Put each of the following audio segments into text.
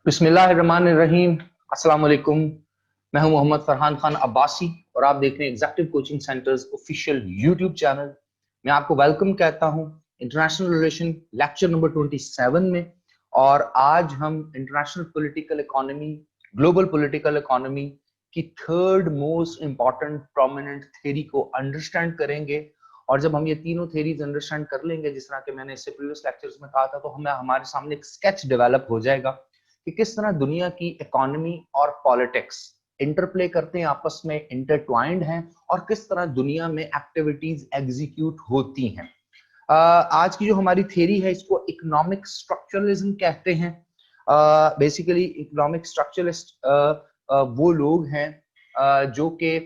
बिस्मिल्लाहिर्रहमानिर्रहीम। अस्सलाम वालेकुम। मैं हूं मोहम्मद फरहान खान अब्बासी और आप देख रहे हैं executive coaching centres official YouTube channel. मैं आपको वेलकम कहता हूं इंटरनेशनल रिलेशन लेक्चर नंबर 27 में। और आज हम international political economy, global political economy की third most important prominent theory को अंडरस्टैंड करेंगे। और जब हम ये तीनों थ्योरीज अंडरस्टैंड कर लेंगे, जिस तरह के मैंने इससे प्रीवियस लेक्चर्स में कहा था, तो हमें हमारे सामने एक स्केच डेवलप हो जाएगा कि किस तरह दुनिया की इकोनॉमी और पॉलिटिक्स इंटरप्ले करते हैं, आपस में इंटरट्वाइंड हैं, और किस तरह दुनिया में एक्टिविटीज एग्जीक्यूट होती हैं। आज की जो हमारी थ्योरी है, इसको इकोनॉमिक स्ट्रक्चरलिज्म कहते हैं। बेसिकली इकोनॉमिक स्ट्रक्चरलिस्ट वो लोग हैं जो कि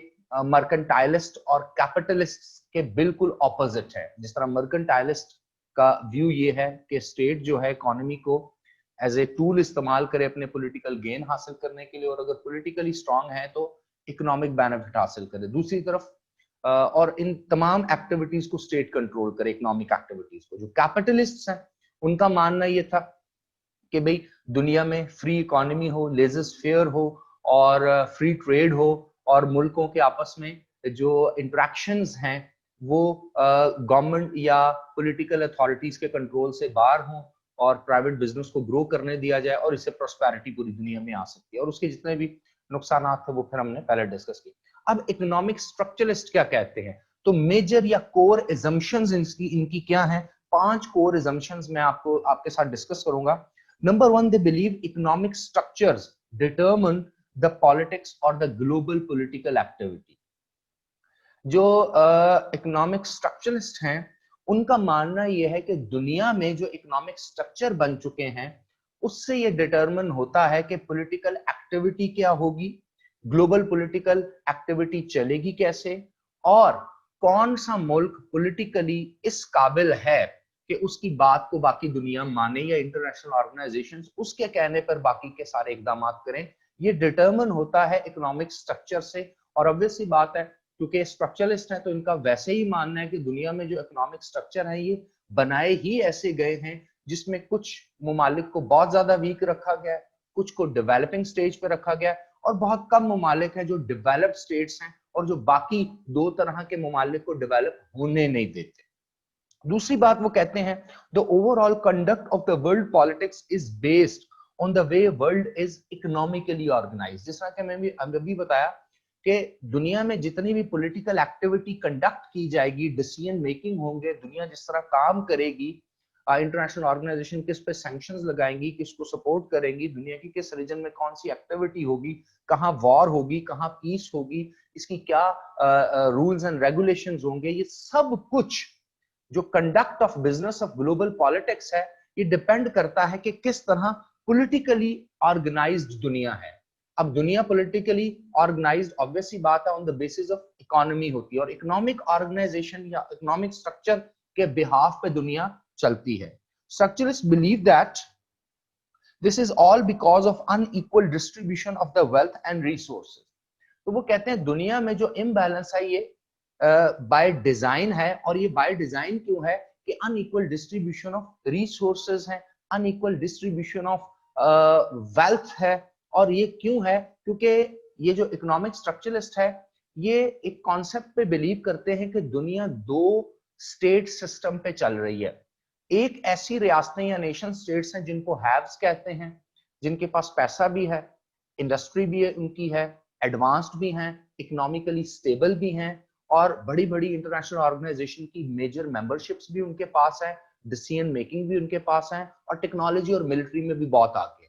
मर्केंटाइलिस्ट और कैपिटलिस्ट के बिल्कुल ऑपोजिट है। जिस तरह मर्केंटाइलिस्ट का व्यू ये है कि स्टेट जो है इकोनॉमी को एज ए टूल इस्तेमाल करे अपने पॉलिटिकल गेन हासिल करने के लिए, और अगर पॉलिटिकली स्ट्रांग है तो इकोनॉमिक बेनिफिट हासिल करे। दूसरी तरफ और इन तमाम एक्टिविटीज को स्टेट कंट्रोल करे, इकोनॉमिक एक्टिविटीज को। जो कैपिटलिस्ट्स हैं उनका मानना ये था कि भाई दुनिया में फ्री इकोनॉमी हो, लेजर फेयर हो और फ्री ट्रेड हो, और मुल्कों के आपस में जो इंटरेक्शंस हैं वो गवर्नमेंट या पॉलिटिकल अथॉरिटीज के कंट्रोल से बाहर हों, और प्राइवेट बिजनेस को ग्रो करने दिया जाए, और इससे प्रोस्पेरिटी पूरी दुनिया में आ सकती है। और उसके जितने भी नुकसान थे वो फिर हमने पहले डिस्कस किए। अब इकोनॉमिक स्ट्रक्चरलिस्ट क्या कहते हैं, तो मेजर या कोर एजम्पशंस इनकी क्या हैं? 5 कोर एजम्पशंस मैं आपको आपके साथ डिस्कस करूंगा। Number 1, they believe economic structures determine the politics और द ग्लोबल पॉलिटिकल एक्टिविटी। जो इकोनॉमिक स्ट्रक्चरलिस्ट हैं उनका मानना यह है कि दुनिया में जो इकोनॉमिक स्ट्रक्चर बन चुके हैं उससे यह डिटरमिन होता है कि पॉलिटिकल एक्टिविटी क्या होगी, ग्लोबल पॉलिटिकल एक्टिविटी चलेगी कैसे, और कौन सा मुल्क पॉलिटिकली इस काबिल है कि उसकी बात को बाकी दुनिया माने, या इंटरनेशनल ऑर्गेनाइजेशंस उसके कहने पर बाकी के सारे इकदाम करें। ये डिटरमिन होता है इकोनॉमिक स्ट्रक्चर से। और ऑब्वियस सी बात है, क्योंकि स्ट्रक्चरलिस्ट है तो इनका वैसे ही मानना है कि दुनिया में जो इकोनॉमिक स्ट्रक्चर है ये बनाए ही ऐसे गए हैं जिसमें कुछ ममालिक को बहुत ज्यादा वीक रखा गया है, कुछ को डेवलपिंग स्टेज पे रखा गया है, और बहुत कम ममालिक हैं जो डेवलप्ड स्टेट्स हैं और जो बाकी दो तरह के ममालिक को डेवलप होने नहीं देते। दूसरी बात वो कहते हैं, the overall conduct of the world politics is based on the way world is economically organised. जिस तरह के मैं भी अभी बताया कि दुनिया में जितनी भी पॉलिटिकल एक्टिविटी कंडक्ट की जाएगी, डिसीजन मेकिंग होंगे, दुनिया जिस तरह काम करेगी, इंटरनेशनल ऑर्गेनाइजेशन किस पे सैंक्शंस लगाएंगी, किसको सपोर्ट करेंगी, दुनिया की किस रीजन में कौन सी एक्टिविटी होगी, कहाँ वॉर होगी, कहाँ पीस होगी, इसकी क्या रूल्स एंड रेगुलेशंस होंगे, ये सब कुछ जो conduct of business of global politics है ये डिपेंड करता है कि किस तरह पॉलिटिकली ऑर्गेनाइज्ड दुनिया है। अब दुनिया पॉलिटिकली ऑर्गेनाइज्ड ऑब्वियसली बात है on the basis of economy होती है, और इकोनॉमिक ऑर्गेनाइजेशन या इकोनॉमिक स्ट्रक्चर के बिहाफ पे दुनिया चलती है। Structuralist believe that this is all because of unequal distribution of the wealth and resources. तो वो कहते हैं दुनिया में जो इम्बैलेंस है ये बाय डिजाइन है, और ये बाय डिजाइन क्यों है कि अनइक्वल डिस्ट्रीब्यूशन ऑफ रिसोर्सेज है, अनइक्वल डिस्ट्रीब्यूशन ऑफ वेल्थ है। और ये क्यों है? क्योंकि ये जो इकोनॉमिक स्ट्रक्चरलिस्ट है ये एक कॉन्सेप्ट पे बिलीव करते हैं कि दुनिया दो स्टेट सिस्टम पे चल रही है। एक ऐसी रियासतें या नेशन स्टेट्स हैं जिनको हैव्स कहते हैं, जिनके पास पैसा भी है, इंडस्ट्री भी है उनकी है, एडवांस्ड भी हैं, इकोनॉमिकली स्टेबल भी हैं, और बड़ी बड़ी इंटरनेशनल ऑर्गेनाइजेशन की मेजर मेंबरशिप्स भी उनके पास है, डिसीजन मेकिंग भी उनके पास है, और टेक्नोलॉजी और मिलिट्री में भी बहुत आगे।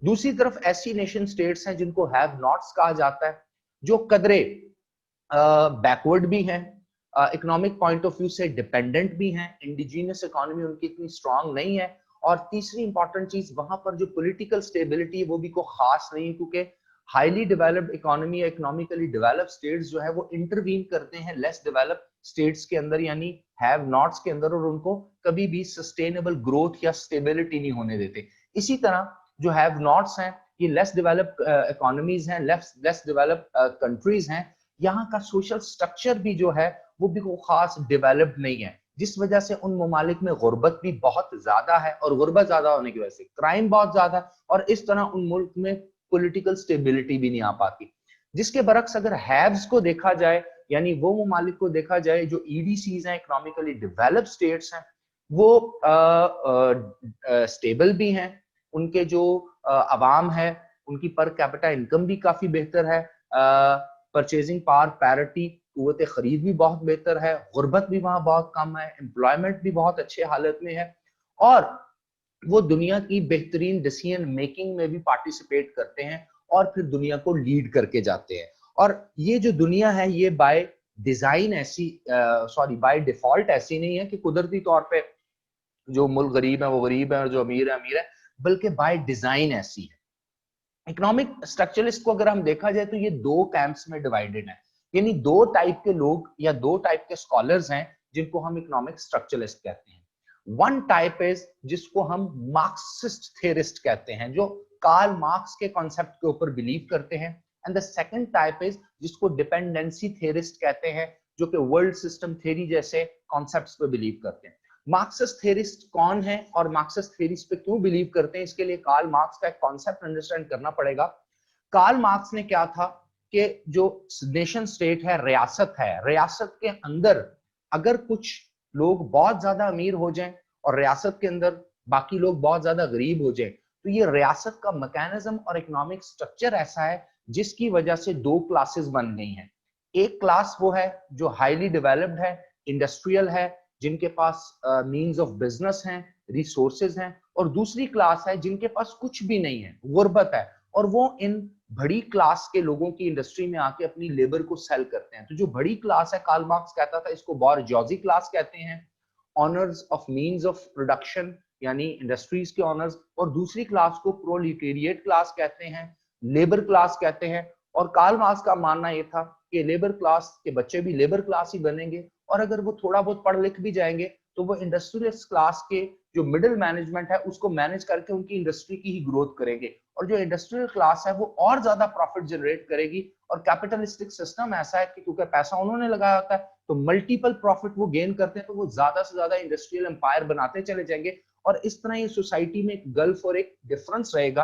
दूसरी तरफ ऐसी नेशन स्टेट्स हैं जिनको हैव नॉट्स कहा जाता है, जो कदरे बैकवर्ड भी हैं, इकोनॉमिक पॉइंट ऑफ व्यू से डिपेंडेंट भी हैं, इंडिजिनियस इकोनॉमी उनकी इतनी स्ट्रांग नहीं है। और तीसरी इंपॉर्टेंट चीज, वहां पर जो पॉलिटिकल स्टेबिलिटी है वो भी को खास नहीं है, क्योंकि हाईली डेवलप्ड इकोनॉमी या इकोनॉमिकली डेवलप्ड स्टेट्स जो है वो इंटरवीन करते हैं लेस डेवलप्ड स्टेट्स के अंदर, यानी हैव नॉट्स के अंदर, और उनको कभी भी सस्टेनेबल ग्रोथ या स्टेबिलिटी नहीं होने देते। इसी तरह जो हैव नॉट्स हैं ये लेस डेवलप्ड इकोनॉमीज हैं, लेस डेवलप्ड कंट्रीज हैं, यहाँ का सोशल स्ट्रक्चर भी जो है वो भी को खास डेवलप्ड नहीं है। जिस वजह से उन ममालिक में गुर्बत भी बहुत ज्यादा है, और गुर्बत ज्यादा होने की वजह से क्राइम बहुत ज्यादा है, और इस तरह उन मुल्क में पॉलिटिकल स्टेबिलिटी भी नहीं आ पाती। जिसके बरक्स अगर हैव्स को देखा जाए, यानी वो ममालिक को देखा जाए जो ईडीसीज हैं, इकोनॉमिकली डेवलप्ड स्टेट्स हैं, वो स्टेबल भी हैं, उनके जो अवाम है उनकी पर कैपिटा इनकम भी काफी बेहतर है, परचेजिंग पावर पैरिटी, कुव्वत खरीद भी बहुत बेहतर है, गुर्बत भी वहां बहुत कम है, एम्प्लॉयमेंट भी बहुत अच्छे हालत में है, और वो दुनिया की बेहतरीन डिसीजन मेकिंग में भी पार्टिसिपेट करते हैं और फिर दुनिया को लीड करके जाते हैं। और ये जो दुनिया है ये बाय डिजाइन ऐसी बाय डिफॉल्ट ऐसी नहीं है कि कुदरती तौर पे जो मुल्क गरीब है वो गरीब है और जो अमीर है अमीर है, बल्कि बाय डिजाइन ऐसी है। इकोनॉमिक स्ट्रक्चरलिस्ट को अगर हम देखा जाए तो ये दो कैंप्स में डिवाइडेड है, यानी दो टाइप के लोग या दो टाइप के स्कॉलर्स हैं जिनको हम इकोनॉमिक स्ट्रक्चरलिस्ट कहते हैं। वन टाइप इज जिसको हम मार्क्सिस्ट थ्योरिस्ट कहते हैं, जो कार्ल मार्क्स के कॉन्सेप्ट के ऊपर बिलीव करते हैं, and the second type is जिसको डिपेंडेंसी थ्योरिस्ट कहते हैं, जो कि वर्ल्ड सिस्टम थ्योरी जैसे कॉन्सेप्ट्स पे बिलीव करते हैं। मार्क्सिस्ट थ्योरिस्ट कौन है और मार्क्सिस्ट थ्योरीज पे क्यों बिलीव करते हैं, इसके लिए कार्ल मार्क्स का एक कॉन्सेप्ट अंडरस्टैंड करना पड़ेगा। कार्ल मार्क्स ने क्या था कि जो नेशन स्टेट है, रियासत के अंदर अगर कुछ लोग बहुत ज्यादा अमीर हो जाएं और रियासत के अंदर बाकी लोग बहुत ज्यादा गरीब हो जाएं, तो ये रियासत का मैकेनिज्म और इकोनॉमिक स्ट्रक्चर ऐसा है जिसकी वजह से दो क्लासेस बन गई हैं। एक क्लास वो है जो हाईली डेवलप्ड है, इंडस्ट्रियल है, जिनके पास मींस ऑफ बिजनेस हैं, रिसोर्सेज हैं, और दूसरी क्लास है जिनके पास कुछ भी नहीं है, गुर्बत है, और वो इन बड़ी क्लास के लोगों की इंडस्ट्री में आके अपनी लेबर को सेल करते हैं। तो जो बड़ी क्लास है, कार्ल मार्क्स कहता था इसको बॉर्जोइसी क्लास कहते हैं, honours of means of production यानी इंडस्ट्रीज के ऑनर्स, और दूसरी क्लास को प्रोलिटेरिएट क्लास कहते हैं, लेबर क्लास कहते हैं। और कार्ल मार्क्स का मानना यह था कि लेबर क्लास के बच्चे भी लेबर क्लास ही बनेंगे, और अगर वो थोड़ा बहुत पढ़ लिख भी जाएंगे तो वो इंडस्ट्रियलिस्ट क्लास के जो मिडिल मैनेजमेंट है उसको मैनेज करके उनकी इंडस्ट्री की ही ग्रोथ करेंगे, और जो इंडस्ट्रियल क्लास है वो और ज्यादा प्रॉफिट जनरेट करेगी। और कैपिटलिस्टिक सिस्टम ऐसा है कि क्योंकि पैसा उन्होंने लगाया होता है तो मल्टीपल प्रॉफिट वो गेन करते हैं, तो वो ज्यादा से ज्यादा इंडस्ट्रियल एम्पायर बनाते चले जाएंगे। और इस तरह ये सोसाइटी में एक गल्फ और एक डिफरेंस रहेगा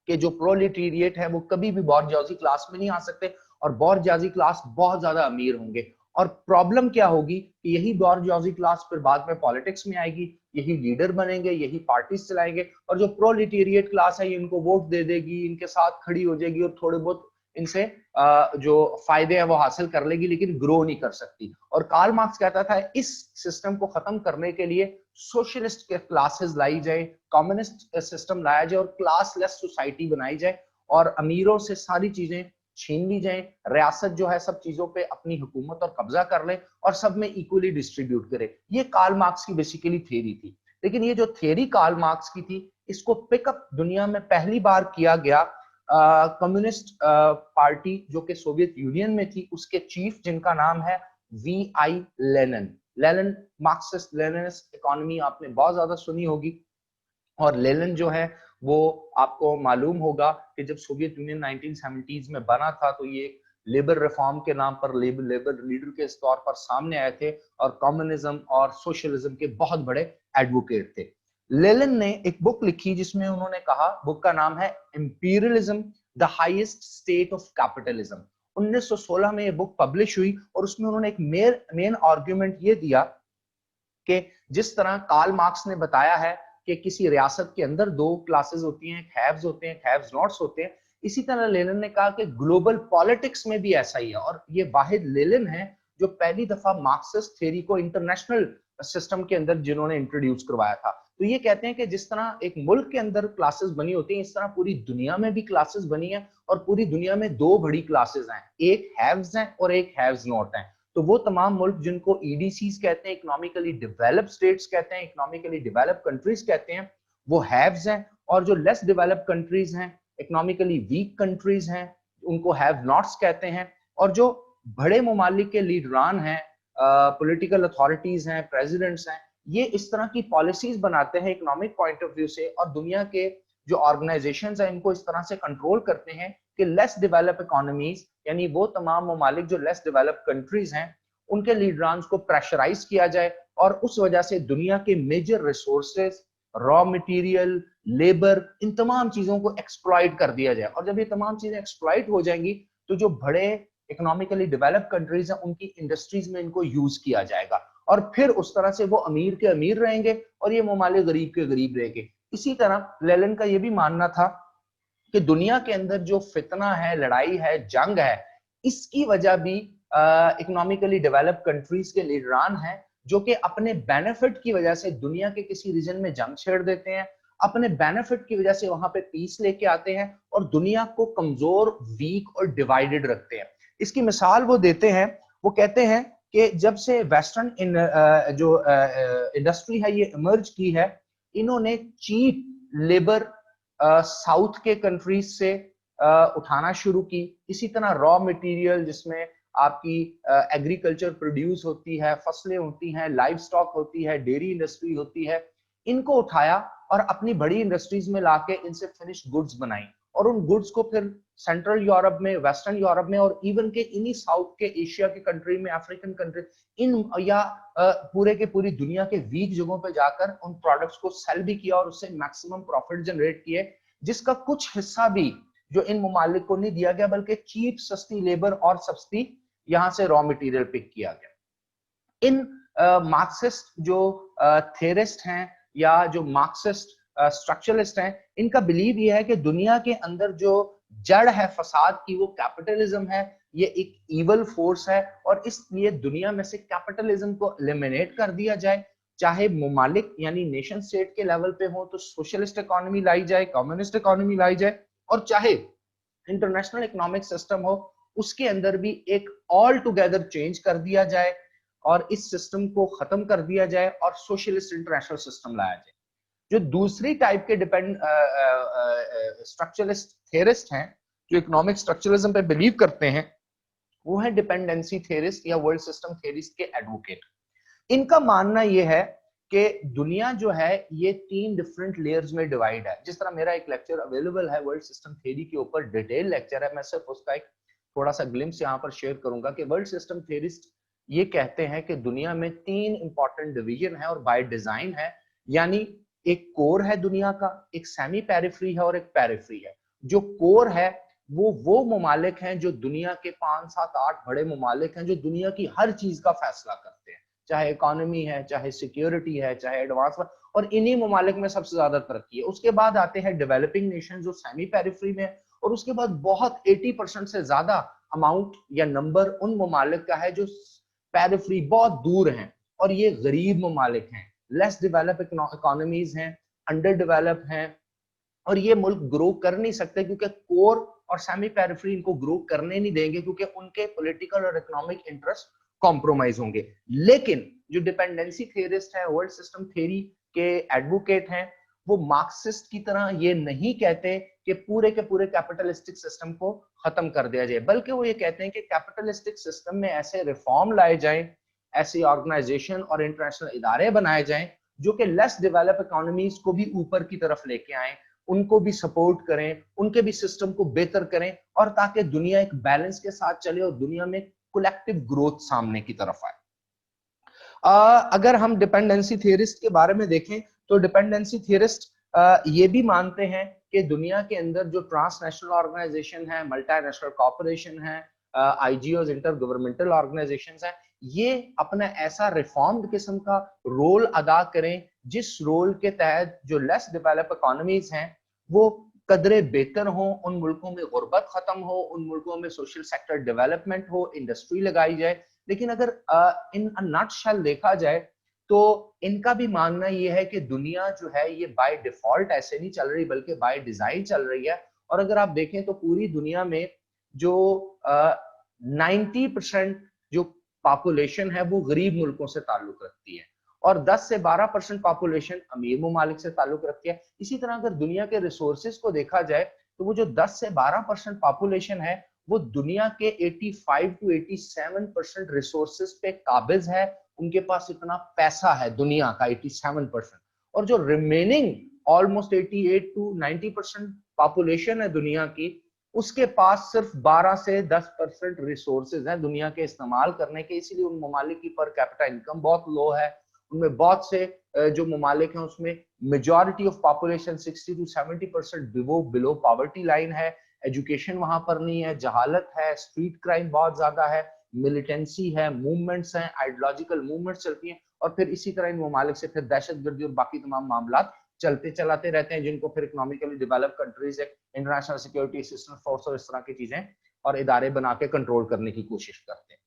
कि जो प्रोलेटेरिएट है वो कभी भी बॉर्जोइसी क्लास में नहीं आ सकते, और बॉर्जोइसी क्लास बहुत ज्यादा अमीर होंगे। और प्रॉब्लम क्या होगी कि यही बॉर्जोइसी क्लास फिर बाद में पॉलिटिक्स में आएगी, यही लीडर बनेंगे, यही पार्टीज चलाएंगे, और जो प्रोलेटेरिएट क्लास है ये इनको वोट दे देगी, इनके साथ खड़ी हो जाएगी और थोड़े बहुत इनसे जो फायदे हैं वो हासिल कर लेगी, लेकिन ग्रो नहीं कर सकती। और कार्ल मार्क्स कहता था इस सिस्टम को खत्म करने के लिए सोशलिस्ट के क्लासेस लाई जाए, कम्युनिस्ट सिस्टम लाया जाए और क्लासलेस सोसाइटी बनाई जाए, और अमीरों से सारी चीजें छीन ली जाए, रियासत जो है सब चीजों पे अपनी हुकूमत और कब्जा कर ले और सब में इक्वली डिस्ट्रीब्यूट करे। ये कार्ल मार्क्स की बेसिकली थ्योरी थी। लेकिन ये जो थ्योरी कार्ल मार्क्स की थी इसको पिकअप दुनिया में पहली बार किया गया कम्युनिस्ट पार्टी जो कि सोवियत यूनियन में थी, उसके चीफ जिनका नाम है V.I. Lenin. Marxist Leninist economy आपने बहुत ज्यादा सुनी होगी, और लेनिन जो है वो आपको मालूम होगा कि जब सोवियत यूनियन 1970s में बना था तो ये लेबर रिफॉर्म के नाम पर लेबर लीडर के तौर पर सामने आए थे और कम्युनिज्म और सोशलिज्म के बहुत बड़े एडवोकेट थे। लेनिन ने एक बुक लिखी जिसमें उन्होंने कहा, बुक का नाम है imperialism the highest state of capitalism. 1916 में ये बुक पब्लिश हुई और उसमें उन्होंने एक मेन आर्गुमेंट ये दिया कि जिस तरह कार्ल मार्क्स ने बताया है कि किसी रियासत के अंदर दो क्लासेस होती हैं, हैव्स होते हैं, हैव्स नॉट्स होते हैं, इसी तरह लेनिन ने कहा कि ग्लोबल पॉलिटिक्स में भी ऐसा ही है। और ये वाहिद लेनिन है जो पहली दफा मार्क्सिस्ट थ्योरी को इंटरनेशनल सिस्टम के अंदर जिन्होंने इंट्रोड्यूस करवाया था। तो ये कहते हैं कि जिस तरह एक मुल्क के अंदर क्लासेस बनी होती हैं, इस तरह पूरी दुनिया में भी क्लासेस बनी है, और पूरी दुनिया में दो बड़ी क्लासेस हैं, एक हैव्स हैं और एक हैव्स नॉट हैं। तो वो तमाम मुल्क जिनको ईडीसीज कहते हैं, इकोनॉमिकली डेवलप्ड स्टेट्स कहते हैं, इकोनॉमिकली डेवलप्ड कंट्रीज कहते हैं, वो हैव्स हैं, और जो लेस डेवलप्ड कंट्रीज हैं, इकोनॉमिकली वीक कंट्रीज हैं, उनको हैव नॉट्स कहते हैं। और जो बड़े ममालिक के लीडरान हैं, पॉलिटिकल अथॉरिटीज हैं, प्रेसिडेंट्स हैं, ये इस तरह की पॉलिसीज बनाते हैं इकोनॉमिक पॉइंट ऑफ व्यू से, और दुनिया के जो ऑर्गेनाइजेशंस हैं इनको इस तरह से कंट्रोल करते हैं कि लेस डेवलप इकोनॉमीज, यानी वो तमाम ममालिक जो लेस डेवलप कंट्रीज हैं, उनके लीडरान्स को प्रेशराइज किया जाए और उस वजह से दुनिया के major resources, raw material, labour, इन तमाम चीजों को एक्सप्लॉइट कर दिया जाए। और जब ये तमाम चीजें एक्सप्लॉइट हो जाएंगी तो जो बड़े इकोनॉमिकली डेवलप्ड कंट्रीज हैं उनकी इंडस्ट्रीज में इनको यूज किया जाएगा और फिर उस तरह से वो अमीर के अमीर रहेंगे और ये ममालिक गरीब के गरीब रहेंगे। इसी तरह लेलन का ये भी मानना था कि दुनिया के अंदर जो फितना है, लड़ाई है, जंग है, इसकी वजह भी इकोनॉमिकली डेवलप्ड कंट्रीज के लीडरान हैं जो कि अपने बेनिफिट की वजह से दुनिया के किसी रीजन में जंग छेड़ देते हैं, अपने बेनिफिट की वजह से वहां पे पीस लेके आते हैं और दुनिया को कमजोर, वीक और डिवाइडेड रखते हैं। इसकी मिसाल वो देते हैं, वो कहते हैं कि जब से वेस्टर्न जो इंडस्ट्री है ये इमर्ज की है, इन्होंने चीप लेबर साउथ के कंट्रीज से उठाना शुरू की। इसी तरह रॉ मटेरियल जिसमें आपकी एग्रीकल्चर प्रोड्यूस होती है, फसलें होती हैं, लाइव स्टॉक होती है, डेयरी इंडस्ट्री होती है, इनको उठाया और अपनी बड़ी इंडस्ट्रीज में लाके इनसे फिनिश गुड्स बनाई और उन गुड्स को फिर सेंट्रल यूरोप में, वेस्टर्न यूरोप में और इवन के इन्हीं साउथ के एशिया के कंट्री में, अफ्रीकन कंट्री, इन या पूरे के पूरी दुनिया के वीक जगहों पे जाकर उन प्रोडक्ट्स को सेल भी किया और उससे मैक्सिमम प्रॉफिट जनरेट किए, जिसका कुछ हिस्सा भी जो इन ममालिक को नहीं दिया गया बल्कि चीप सस्ती लेबर और सस्ती यहां से रॉ मटेरियल पिक किया गया। इन मार्क्सिस्ट जो थेरिस्ट हैं या जो मार्क्सिस्ट स्ट्रक्चरलिस्ट हैं, इनका बिलीव ये है कि दुनिया के अंदर जो जड़ है फसाद की वो कैपिटलिज्म है, ये एक इवल फोर्स है और इसलिए दुनिया में से कैपिटलिज्म को एलिमिनेट कर दिया जाए। चाहे ममालिक यानी नेशन स्टेट के लेवल पे हो तो सोशलिस्ट इकोनॉमी लाई जाए, कम्युनिस्ट इकोनॉमी लाई जाए, और चाहे इंटरनेशनल इकोनॉमिक सिस्टम हो उसके अंदर भी एक ऑल टुगेदर चेंज कर दिया जाए और इस सिस्टम को खत्म कर दिया जाए और सोशलिस्ट इंटरनेशनल सिस्टम लाया जाए। जो दूसरी टाइप के डिपेंड स्ट्रक्चरलिस्ट थेरिस्ट हैं जो इकोनॉमिक स्ट्रक्चरलिज्म पे बिलीव करते हैं, वो है डिपेंडेंसी थेरिस्ट या वर्ल्ड सिस्टम थेरिस्ट के एडवोकेट। इनका मानना यह है कि दुनिया जो है ये 3 डिफरेंट लेयर्स में डिवाइड है। जिस तरह मेरा एक लेक्चर अवेलेबल है वर्ल्ड सिस्टम थ्योरी के ऊपर, डिटेल लेक्चर है, मैं सिर्फ उसका एक थोड़ा सा ग्लिम्स यहाँ पर शेयर करूंगा कि वर्ल्ड सिस्टम थ्योरिस्ट ये कहते हैं कि दुनिया में 3 इंपॉर्टेंट डिवीजन है और बाय डिजाइन है, यानी एक कोर है दुनिया का, एक सेमी पेरिफेरी है और एक पेरिफेरी है। जो कोर है वो ममालिक हैं जो दुनिया के 5, 7, 8 बड़े ममालिक हैं जो दुनिया की हर चीज का फैसला करते हैं, चाहे इकोनॉमी है, चाहे सिक्योरिटी है, चाहे एडवांस, और इन्हीं ममालिक में सबसे ज्यादा तरक्की है। उसके बाद आते हैं डेवलपिंग नेशन जो सेमी पेरिफेरी में, और उसके बाद बहुत 80% से ज्यादा अमाउंट या नंबर उन ममालिक का है जो पेरिफेरी बहुत दूर हैं और ये गरीब ममालिक हैं, लेस डेवलप इकोनॉमीज हैं, अंडर डेवलप हैं और ये मुल्क ग्रो कर नहीं सकते क्योंकि कोर और सेमी पेरिफेरी इनको ग्रो करने नहीं देंगे क्योंकि उनके पॉलिटिकल और इकोनॉमिक इंटरेस्ट कॉम्प्रोमाइज होंगे। लेकिन जो डिपेंडेंसी थ्योरिस्ट है, वर्ल्ड सिस्टम थ्योरी के एडवोकेट हैं, वो मार्क्सिस्ट की तरह ये नहीं कहते कि पूरे के पूरे कैपिटलिस्टिक सिस्टम को खत्म कर दिया जाए, बल्कि वो ये कहते हैं कि कैपिटलिस्टिक सिस्टम में ऐसे रिफॉर्म लाए जाएं, ऐसी ऑर्गेनाइजेशन और इंटरनेशनल इदारे बनाए जाएं जो कि लेस डेवलप इकोनॉमीज को भी ऊपर की तरफ लेके आए, उनको भी सपोर्ट करें, उनके भी सिस्टम को बेहतर करें, और ताकि दुनिया एक बैलेंस के साथ चले और दुनिया में कलेक्टिव ग्रोथ सामने की तरफ आए। अगर हम डिपेंडेंसी थियरिस्ट के बारे में देखें तो डिपेंडेंसी थियरिस्ट ये भी मानते हैं कि दुनिया के अंदर जो ट्रांसनेशनल ऑर्गेनाइजेशन है, मल्टीनेशनल कॉर्पोरेशन है, आईजीओज, इंटर गवर्नमेंटल ऑर्गेनाइजेशंस हैं, ये अपना ऐसा रिफॉर्म्ड किस्म का रोल अदा करें जिस रोल के तहत जो लेस डेवलप इकोनॉमीज हैं वो कदरे बेहतर हो, उन मुल्कों में गुर्बत खत्म हो, उन मुल्कों में सोशल सेक्टर डेवलपमेंट हो, इंडस्ट्री लगाई जाए। लेकिन अगर इन नटशेल देखा जाए तो इनका भी मानना यह है कि दुनिया जो है ये बाय डिफॉल्ट ऐसे नहीं चल रही बल्कि बाय डिजाइन चल रही है। और अगर आप देखें तो पूरी दुनिया में जो 90% जो पॉपुलेशन है वो गरीब मुल्कों से ताल्लुक रखती है और 10 से 12% पॉपुलेशन अमीर ममालिक से ताल्लुक रखती है। इसी तरह अगर दुनिया के रिसोर्सेज को देखा जाए तो वो जो 10 से 12% पॉपुलेशन है वो दुनिया के 85 to 87% रिसोर्सेज पे काबिज है, उनके पास इतना पैसा है दुनिया का 87%, और जो रिमेनिंग ऑलमोस्ट 88 to 90% पॉपुलेशन है दुनिया की, उसके पास सिर्फ 12 से 10% रिसोर्सेज हैं दुनिया के इस्तेमाल करने के, इसीलिए उन ममालिक की पर कैपिटा इनकम बहुत लो है। उनमें बहुत से जो ममालिक हैं उसमें majority of population 60 to 70% below poverty line है। एजुकेशन वहां पर नहीं है, जहालत है, स्ट्रीट क्राइम बहुत ज्यादा है, मिलिटेंसी है, मूवमेंट्स हैं, आइडियोलॉजिकल मूवमेंट्स चलती हैं, और फिर इसी तरह इन ममालिक से फिर दहशतगर्दी और बाकी तमाम मामला चलते चलाते रहते हैं, जिनको फिर economically develop countries international security assistance force और इस तरह की चीजें और इदारे बना के कंट्रोल करने की कोशिश करते हैं।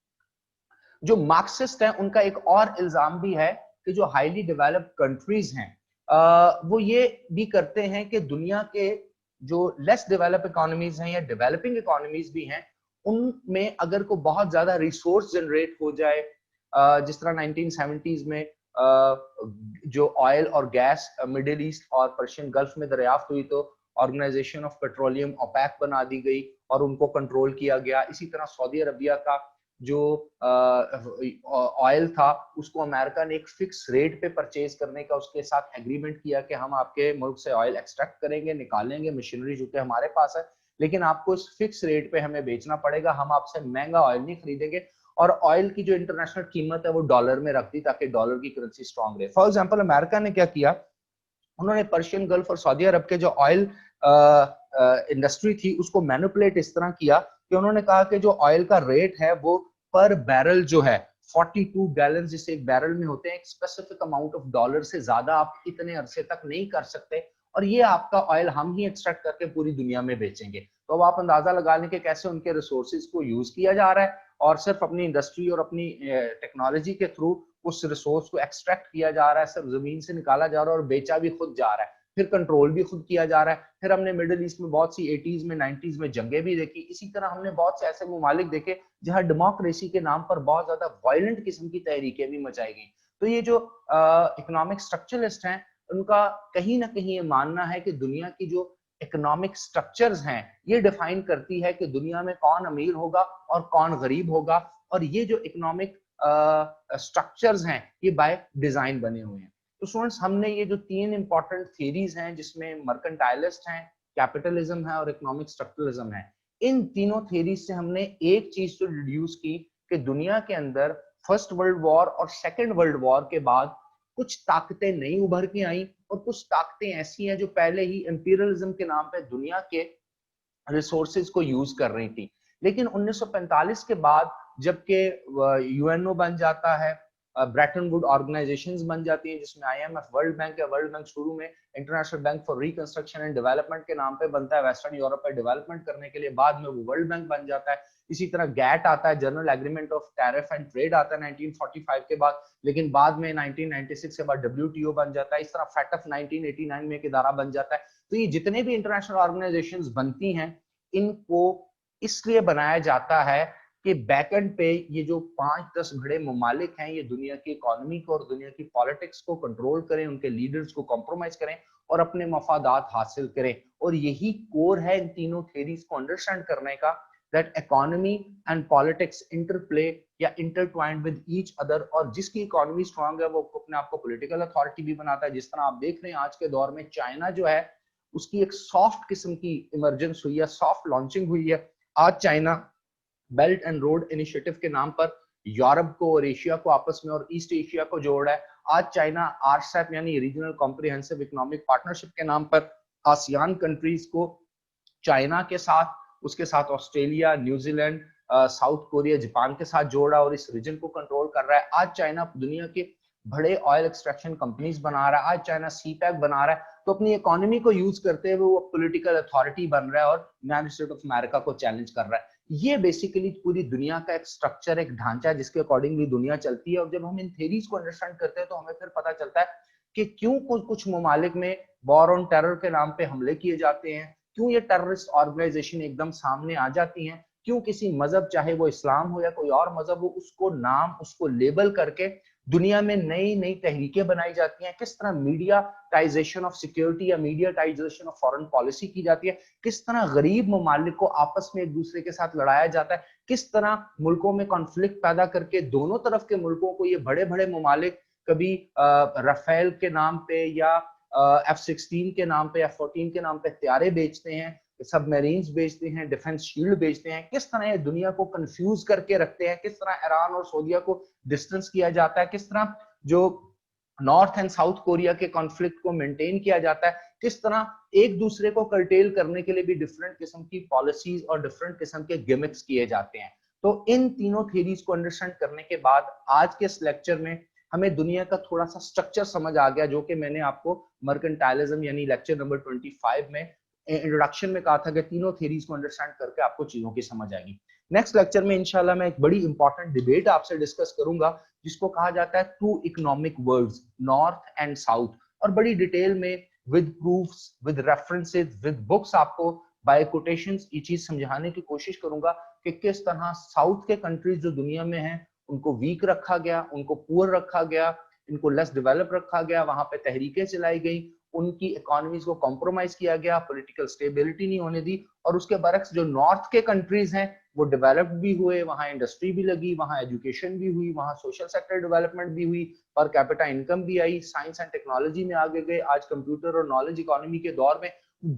जो मार्क्सिस्ट हैं उनका एक और इल्जाम भी है कि जो हाईली डेवलप्ड कंट्रीज हैं वो ये भी करते हैं कि दुनिया के जो लेस डेवलप इकोनॉमीज हैं या डेवलपिंग इकोनॉमीज भी हैं, उनमें अगर को बहुत ज्यादा रिसोर्स जनरेट हो जाए, जिस तरह 1970s में जो ऑयल और गैस मिडिल ईस्ट और पर्शियन गल्फ में दरियाफ्त हुई तो ऑर्गेनाइजेशन ऑफ पेट्रोलियम ओपेक बना दी गई और उनको कंट्रोल किया गया। इसी तरह सऊदी अरबिया का जो ऑयल था उसको अमेरिका ने एक फिक्स रेट पे परचेज करने का उसके साथ एग्रीमेंट किया कि हम आपके मुल्क से ऑयल एक्सट्रैक्ट करेंगे, निकालेंगे, मशीनरी जो कि हमारे पास है, लेकिन आपको इस फिक्स रेट पे हमें बेचना पड़ेगा, हम आपसे महंगा ऑयल नहीं खरीदेंगे। और ऑयल की जो इंटरनेशनल कीमत है वो डॉलर में रख दी ताकि डॉलर की करेंसी स्ट्रांग रहे। फॉर एग्जांपल अमेरिका ने क्या किया, उन्होंने पर्शियन गल्फ और सऊदी अरब के जो ऑयल इंडस्ट्री थी उसको मैनिपुलेट इस तरह किया कि उन्होंने कहा कि जो ऑयल का रेट है वो पर बैरल जो है 42 गैलन जिसे एक बैरल में होते हैं, एक स्पेसिफिक अमाउंट ऑफ डॉलर से ज्यादा आप इतने अरसे तक नहीं कर सकते, और ये आपका ऑयल हम ही एक्सट्रैक्ट करके पूरी दुनिया में बेचेंगे। तो अब आप अंदाजा लगा लें कि कैसे उनके रिसोर्सेज को यूज किया जा रहा है और सिर्फ अपनी इंडस्ट्री और अपनी टेक्नोलॉजी के थ्रू उस रिसोर्स को एक्सट्रैक्ट किया जा रहा है, सिर्फ जमीन से निकाला जा रहा है और बेचा भी खुद जा रहा है, फिर कंट्रोल भी खुद किया जा रहा है। फिर हमने मिडिल ईस्ट में बहुत सी 80s में 90s में जंगें भी देखी। इसी तरह हमने बहुत से ऐसे ममालिक देखे जहां डेमोक्रेसी के नाम पर बहुत ज्यादा वायलेंट किस्म की तहरीकें भी मचाई गई। तो ये जो इकोनॉमिक स्ट्रक्चरलिस्ट हैं उनका कहीं ना कहीं ये मानना है कि दुनिया की जो इकोनॉमिक स्ट्रक्चर्स हैं ये डिफाइन करती है कि दुनिया में कौन अमीर होगा और कौन गरीब होगा, और ये जो इकोनॉमिक स्ट्रक्चर्स हैं ये बाय डिजाइन बने हुए हैं। तो स्टूडेंट्स हमने ये जो तीन इंपॉर्टेंट थियरीज हैं जिसमें मर्केंटाइलिस्ट हैं, कैपिटलिज्म है और इकोनॉमिक स्ट्रक्चरलिज्म है, इन तीनों थियरीज से हमने एक चीज तो डिड्यूस की कि दुनिया के अंदर फर्स्ट वर्ल्ड वॉर और सेकेंड वर्ल्ड वॉर के बाद कुछ ताकतें नई उभर के आई और कुछ ताकतें ऐसी हैं जो पहले ही इंपीरियलिज्म के नाम पे दुनिया के रिसोर्सेज को यूज कर रही थी। लेकिन 1945 के बाद जबकि यूएनओ बन जाता है, ब्रेटन वुड ऑर्गेनाइजेशंस बन जाती हैं जिसमें आईएमएफ, वर्ल्ड बैंक है, वर्ल्ड बैंक शुरू में international bank for reconstruction and development के नाम पे बनता है वेस्टर्न यूरोप पे डेवलपमेंट करने के लिए, बाद में वो वर्ल्ड बैंक बन जाता है। इसी तरह गैट आता है, general agreement of tariff and trade आता है 1945 के बाद, लेकिन बाद में 1996 के बाद डब्ल्यूटीओ बन जाता है। इस तरह फैटफ 1989 में एक इदारा बन जाता है। तो ये जितने भी इंटरनेशनल ऑर्गेनाइजेशंस बनती हैं इनको इसलिए बनाया जाता है कि बैकएंड पे ये जो 5-10 बड़े ममालिक हैं ये दुनिया की इकोनॉमी को और दुनिया की पॉलिटिक्स को कंट्रोल करें, उनके लीडर्स को कॉम्प्रोमाइज करें और अपने मफादात हासिल करें। और यही कोर है इन तीनों थ्योरीज को अंडरस्टैंड करने का, that economy and politics interplay या इंटरट्वाइंड विद ईच अदर, और जिसकी इकोनॉमी स्ट्रांग है वो अपने आप को पॉलिटिकल अथॉरिटी भी बनाता है। जिस तरह आप देख रहे हैं आज के दौर में चाइना जो है उसकी एक सॉफ्ट किस्म की इमरजेंस हुई है, सॉफ्ट लॉन्चिंग हुई है। आज China belt and road initiative के नाम पर यूरोप को और एशिया को आपस में और ईस्ट एशिया को जोड़ रहा है। आज चाइना आरसेप यानी रीजनल कॉम्प्रिहेंसिव इकोनॉमिक पार्टनरशिप के नाम पर आसियान कंट्रीज को चाइना के साथ, उसके साथ Australia, New Zealand, south Korea, Japan के साथ जोड़ रहा है और इस रीजन को कंट्रोल कर रहा है। आज चाइना दुनिया के बड़े ऑयल एक्सट्रैक्शन कंपनीज बना रहा है, आज चाइना सीपैक बना रहा है। तो अपनी इकोनॉमी को यूज करते हुए वो पॉलिटिकल अथॉरिटी बन रहा है और यूनाइटेड स्टेट ऑफ अमेरिका को चैलेंज कर रहा है। ये बेसिकली पूरी दुनिया का एक स्ट्रक्चर, एक ढांचा जिसके अकॉर्डिंगली दुनिया चलती है। और जब हम इन थ्योरीज को अंडरस्टैंड करते हैं तो हमें फिर पता चलता है कि क्यों कुछ ममालिक में वॉर ऑन टेरर के नाम पे हमले किए जाते हैं, क्यों ये टेररिस्ट ऑर्गेनाइजेशन एकदम सामने आ जाती हैं, क्यों किसी मजहब, चाहे वो इस्लाम हो या कोई और मजहब हो, उसको नाम, उसको लेबल करके दुनिया में नई नई तहरीकें बनाई जाती हैं, किस तरह मीडियाटाइजेशन ऑफ सिक्योरिटी या मीडियाटाइजेशन ऑफ फॉरेन पॉलिसी की जाती है, किस तरह गरीब ममालिक को आपस में एक दूसरे के साथ लड़ाया जाता है, किस तरह मुल्कों में कॉन्फ्लिक्ट पैदा करके दोनों तरफ के मुल्कों को ये बड़े बड़े ममालिक कभी राफेल के नाम पे या F-16 के नाम पे, F-14 के नाम पे हथियारे बेचते हैं, सब मरीन्स भेजते हैं, डिफेंस शील्ड भेजते हैं, किस तरह ये दुनिया को कंफ्यूज करके रखते हैं, किस तरह ईरान और सऊदीया को डिस्टेंस किया जाता है, किस तरह जो नॉर्थ एंड साउथ कोरिया के कॉन्फ्लिक्ट को मेंटेन किया जाता है, किस तरह एक दूसरे को कर्टेल करने के लिए भी डिफरेंट किस्म की पॉलिसीज और डिफरेंट किस्म के गिमिक्स किए जाते हैं। तो इन तीनों थ्योरीज को अंडरस्टैंड करने के बाद आज के इस लेक्चर में हमें दुनिया का थोड़ा सा स्ट्रक्चर समझ आ गया, जो कि मैंने आपको मर्केंटाइलिज्म यानी लेक्चर नंबर 25 में इंट्रोडक्शन में कहा था कि तीनों थ्योरीज को अंडरस्टैंड करके आपको चीजों की समझ आएगी। नेक्स्ट लेक्चर में इंशाल्लाह मैं एक बड़ी इंपॉर्टेंट डिबेट आपसे डिस्कस करूंगा जिसको कहा जाता है two economic worlds, north and south, और बड़ी डिटेल में with proofs, with references, with books आपको बाय कोटेशंस ये चीज समझाने की कोशिश करूंगा कि किस तरह साउथ के कंट्रीज जो दुनिया में हैं उनको वीक रखा गया, उनको पुअर रखा गया, इनको लेस डेवलप रखा गया, वहां पे तहरीकें चलाई गई, उनकी इकोनॉमीज को कॉम्प्रोमाइज किया गया, पॉलिटिकल स्टेबिलिटी नहीं होने दी, और उसके बरक्स जो नॉर्थ के कंट्रीज हैं वो डेवलप्ड भी हुए, वहां इंडस्ट्री भी लगी, वहां एजुकेशन भी हुई, वहां सोशल सेक्टर डेवलपमेंट भी हुई, पर कैपिटा इनकम भी आई, साइंस एंड टेक्नोलॉजी में आगे गए, आज कंप्यूटर और नॉलेज इकोनॉमी के दौर में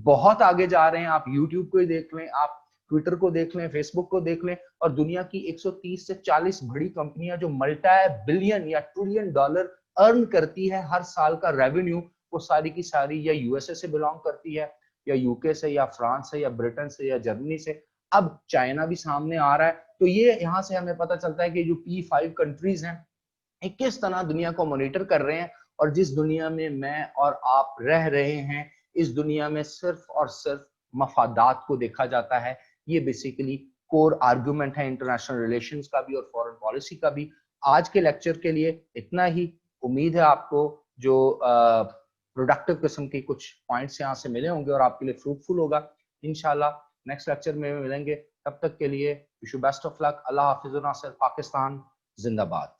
बहुत आगे जा रहे हैं। आप यूट्यूब को ही देख लें, आप ट्विटर को देख लें, फेसबुक को देख लें, और दुनिया की 130 से 40 बड़ी कंपनियां जो मल्टी बिलियन या ट्रिलियन डॉलर अर्न करती है हर साल का रेवेन्यू, वो सारी की सारी या यूएसए से बिलोंग करती है, या यूके से, या फ्रांस से, या ब्रिटेन से, या जर्मनी से। अब चाइना भी सामने आ रहा है। तो ये यहाँ से हमें पता चलता है कि जो P5 कंट्रीज हैं किस तरह दुनिया को मॉनिटर कर रहे हैं, और जिस दुनिया में मैं और आप रह रहे हैं इस दुनिया में सिर्फ और सिर्फ मफादात को देखा जाता है। ये बेसिकली कोर आर्गुमेंट है इंटरनेशनल रिलेशंस का भी और फॉरेन पॉलिसी का भी। आज के लेक्चर के लिए इतना ही। उम्मीद है आपको जो प्रोडक्टिव किस्म के कुछ पॉइंट्स यहाँ से मिले होंगे और आपके लिए फ्रूटफुल होगा। इंशाल्लाह नेक्स्ट लेक्चर में मिलेंगे, तब तक के लिए wish you best of luck. अल्लाह हाफिज़। नासिर पाकिस्तान जिंदाबाद।